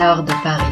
heure de Paris.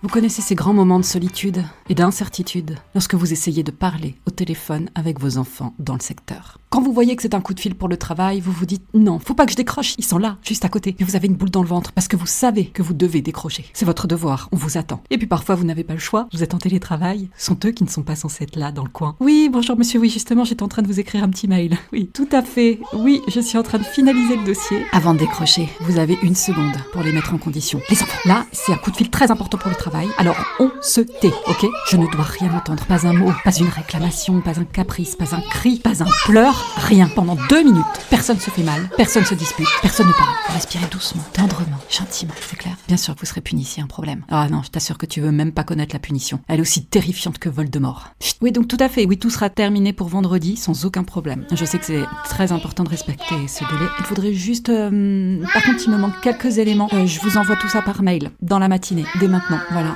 Vous connaissez ces grands moments de solitude et d'incertitude lorsque vous essayez de parler au téléphone avec vos enfants dans le secteur. Quand vous voyez que c'est un coup de fil pour le travail, vous vous dites « Non, faut pas que je décroche, ils sont là, juste à côté. » Mais vous avez une boule dans le ventre parce que vous savez que vous devez décrocher. C'est votre devoir, on vous attend. Et puis parfois vous n'avez pas le choix, vous êtes en télétravail, ce sont eux qui ne sont pas censés être là dans le coin. « Oui, bonjour monsieur, oui justement j'étais en train de vous écrire un petit mail. » Oui, tout à fait, oui, je suis en train de finaliser le dossier. Avant de décrocher, vous avez 1 seconde pour les mettre en condition. Les enfants, là, c'est un coup de fil très important pour le travail. Alors, on se tait, ok ? Je ne dois rien entendre, pas un mot, pas une réclamation, pas un caprice, pas un cri, pas un pleur, rien. Pendant 2 minutes, personne se fait mal, personne se dispute, personne ne parle. Vous respirez doucement, tendrement, gentiment, c'est clair ? Bien sûr que vous serez puni s'il y a un problème. Ah non, je t'assure que tu veux même pas connaître la punition. Elle est aussi terrifiante que Voldemort. Chut. Oui, donc tout à fait, oui, tout sera terminé pour vendredi sans aucun problème. Je sais que c'est très important de respecter ce délai. Il faudrait juste... Par contre, il me manque quelques éléments. Je vous envoie tout ça par mail, dans la matinée, dès maintenant, voilà.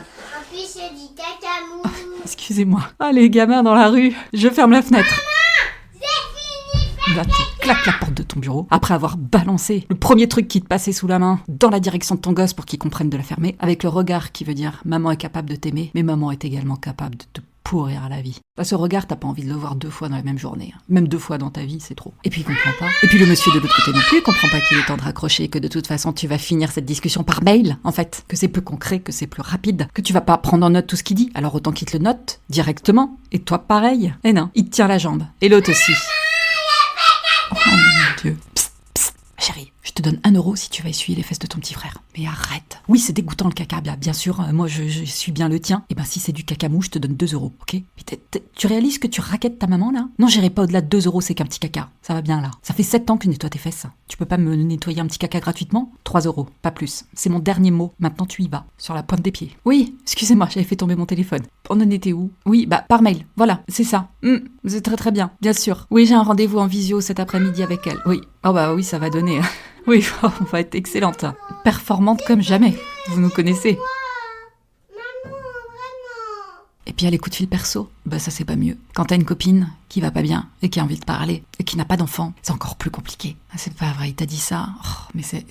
Oh, excusez-moi. Ah, les gamins dans la rue. Je ferme la fenêtre. Là, tu claques la porte de ton bureau après avoir balancé le premier truc qui te passait sous la main dans la direction de ton gosse pour qu'il comprenne de la fermer, avec le regard qui veut dire « Maman est capable de t'aimer, mais maman est également capable de te pourrir la vie. » Bah, ce regard, t'as pas envie de le voir 2 fois dans la même journée. Même 2 fois dans ta vie, c'est trop. Et puis il comprend pas. Et puis le monsieur de l'autre côté non plus, il comprend pas qu'il est temps de raccrocher, que de toute façon tu vas finir cette discussion par mail, en fait. Que c'est plus concret, que c'est plus rapide, que tu vas pas prendre en note tout ce qu'il dit. Alors autant qu'il te le note directement. Et toi pareil. Et non, il te tient la jambe. Et l'autre aussi. Oh mon Dieu. Psst, psst, chérie, je te donne 1 euro si tu vas essuyer les fesses de ton petit frère. Mais arrête. Oui, c'est dégoûtant le caca, bien sûr, moi je suis bien le tien. Et ben si c'est du caca mou, je te donne 2 euros, ok ? Tu réalises que tu raquettes ta maman là ? Non, j'irai pas au-delà de 2 euros, c'est qu'un petit caca. Ça va bien là. Ça fait 7 ans que je nettoie tes fesses. Tu peux pas me nettoyer un petit caca gratuitement ? 3 euros, pas plus. C'est mon dernier mot. Maintenant tu y vas. Sur la pointe des pieds. Oui, excusez-moi, j'avais fait tomber mon téléphone. On en était où ? Oui, bah par mail. Voilà, c'est ça. C'est très très bien, bien sûr. Oui, j'ai un rendez-vous en visio cet après-midi avec elle. Oui. Oh bah oui, ça va donner. Oui, on va être excellente. Performante comme jamais. Vous nous connaissez. Et puis il y a les coups de fil perso, bah ça c'est pas mieux. Quand t'as une copine qui va pas bien et qui a envie de parler et qui n'a pas d'enfant, c'est encore plus compliqué. Ah, c'est pas vrai, il t'a dit ça. Oh, mais c'est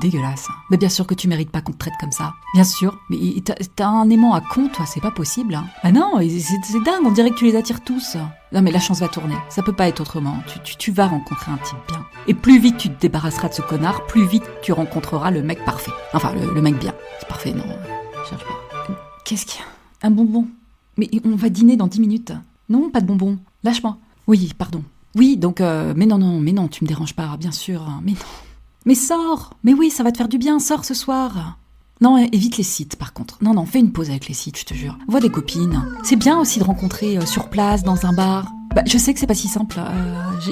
dégueulasse. Mais bien sûr que tu mérites pas qu'on te traite comme ça. Bien sûr, mais t'as un aimant à con, toi, c'est pas possible. Hein. Ah non, c'est dingue, on dirait que tu les attires tous. Non mais la chance va tourner, ça peut pas être autrement. Tu vas rencontrer un type bien. Et plus vite tu te débarrasseras de ce connard, plus vite tu rencontreras le mec parfait. Enfin, le mec bien. C'est parfait, non, cherche pas. Qu'est-ce qu'il y a ? Un bonbon ? Mais on va dîner dans 10 minutes. Non, pas de bonbons. Lâche-moi. Oui, pardon. Oui, donc... mais non, tu me déranges pas, bien sûr. Mais non. Mais sors. Mais oui, ça va te faire du bien, sors ce soir. Non, évite les sites, par contre. Non, fais une pause avec les sites, je te jure. Vois des copines. C'est bien aussi de rencontrer sur place, dans un bar. Bah, je sais que c'est pas si simple.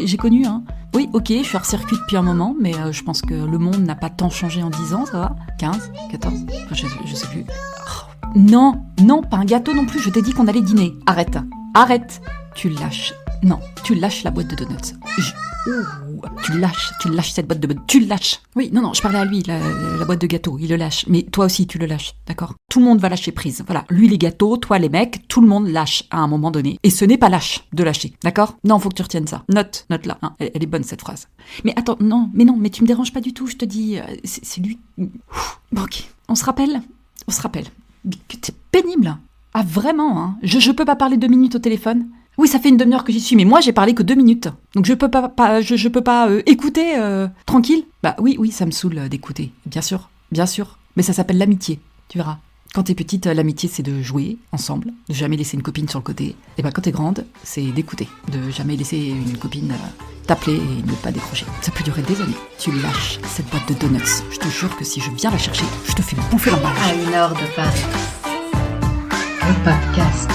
J'ai connu, hein. Oui, ok, je suis hors circuit depuis un moment, mais je pense que le monde n'a pas tant changé en 10 ans, ça va ? 15, 14, je sais plus. Oh. Non, pas un gâteau non plus, je t'ai dit qu'on allait dîner. Arrête. Tu lâches. Non, tu lâches la boîte de donuts. Tu lâches cette boîte de donuts. Tu le lâches. Oui, non, je parlais à lui, la boîte de gâteaux, il le lâche. Mais toi aussi, tu le lâches, d'accord ? Tout le monde va lâcher prise. Voilà, lui les gâteaux, toi les mecs, tout le monde lâche à un moment donné. Et ce n'est pas lâche de lâcher, d'accord ? Non, faut que tu retiennes ça. Note là. Hein, elle est bonne cette phrase. Mais attends, mais tu me déranges pas du tout, je te dis. C'est lui. Bon, ok, on se rappelle. C'est pénible. Ah vraiment, hein. Je peux pas parler 2 minutes au téléphone. Oui, ça fait une demi-heure que j'y suis, mais moi j'ai parlé que 2 minutes. Donc je peux pas écouter tranquille. Bah oui, ça me saoule d'écouter. Bien sûr. Mais ça s'appelle l'amitié, tu verras. Quand t'es petite, l'amitié c'est de jouer ensemble, de jamais laisser une copine sur le côté. Et bah quand t'es grande, c'est d'écouter, de jamais laisser une copine t'appeler et ne pas décrocher. Ça peut durer des années. Tu lâches cette boîte de donuts. Je te jure que si je viens la chercher, je te fais bouffer l'emballage. À 1 heure de Paris. Le podcast.